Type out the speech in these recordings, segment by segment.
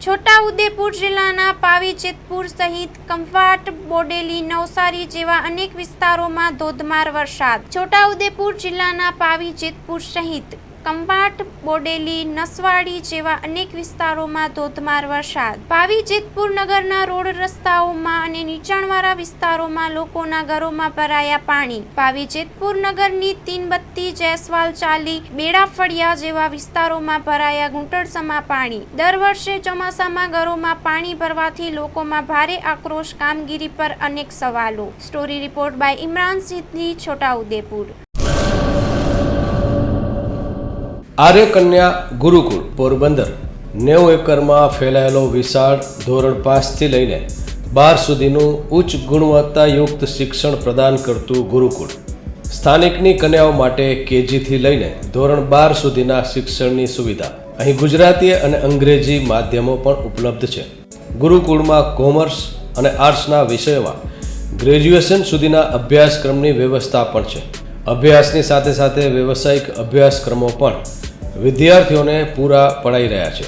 છોટાઉદેપુર જિલ્લાના પાવી જેતપુર સહિત કંપાટ, બોડેલી, નવસારી જેવા અનેક વિસ્તારોમાં ધોધમાર વરસાદ. છોટાઉદેપુર જિલ્લાના પાવી જેતપુર સહિત કંપાટ, બોડેલી, નસવાડી જેવા અનેક વિસ્તારોમાં ધોધમાર વરસાદ. પાવી જેતપુર નગરના રોડ રસ્તાઓમાં અને નીચાણવાળા વિસ્તારોમાં લોકોના ઘરોમાં ભરાયા પાણી. પાવી જેતપુર નગરની તીનબત્તી, જયસ્વાલ ચાલી, બેડા ફળિયા જેવા વિસ્તારોમાં ભરાયા ઘૂંટણસમા પાણી. દર વર્ષે ચોમાસામાં ઘરોમાં પાણી ભરવાથી લોકોમાં ભારે આક્રોશ. કામગીરી પર અનેક સવાલો. Story report by Imran Siddhi, Chhota Udepur. Arya Kanya Gurukul Porbandar 90 એકરમાં ફેલાયેલો વિશાળ ધોરણ 5 થી લઈને 12 સુધીનું ઉચ્ચ ગુણવત્તાયુક્ત શિક્ષણ પ્રદાન કરતું ગુરુકુળ. સ્થાનિકની કન્યાઓ માટે કેજી થી લઈને ધોરણ 12 સુધીના શિક્ષણની સુવિધા. અહીં ગુજરાતી અને અંગ્રેજી માધ્યમો પણ ઉપલબ્ધ છે. ગુરુકુળમાં કોમર્સ અને આર્ટ્સના વિષયોમાં ગ્રેજ્યુએશન સુધીના અભ્યાસક્રમની વ્યવસ્થા પણ છે. અભ્યાસની સાથે સાથે વ્યવસાયિક અભ્યાસક્રમો પણ વિદ્યાર્થીઓને પૂરા પડાઈ રહ્યા છે.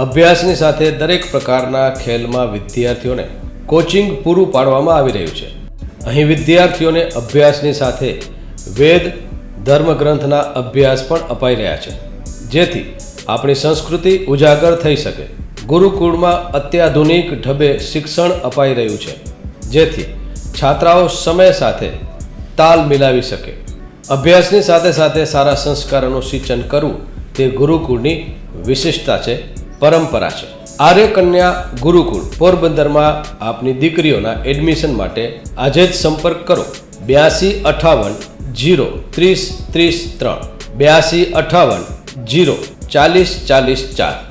અભ્યાસની સાથે દરેક પ્રકારના ખેલમાં વિદ્યાર્થીઓને કોચિંગ પૂરું પાડવામાં આવી રહ્યું છે. અહીં વિદ્યાર્થીઓને અભ્યાસની સાથે વેદ, ધર્મગ્રંથના અભ્યાસ પણ અપાઈ રહ્યા છે, જેથી આપણી સંસ્કૃતિ ઉજાગર થઈ શકે. ગુરુકુળમાં અત્યાધુનિક ઢબે શિક્ષણ અપાઈ રહ્યું છે, જેથી છાત્રાઓ સમય સાથે તાલ મિલાવી શકે. અભ્યાસની સાથે સાથે સારા સંસ્કારોનું સિંચન કરવું તે ગુરુકુળની વિશિષ્ટતા છે, પરંપરા છે. આર્ય કન્યા ગુરુકુળ પોરબંદરમાં આપની દીકરીઓના એડમિશન માટે આજે જ સંપર્ક કરો. 8258 0 30 30 3 8258 0 40 40 4.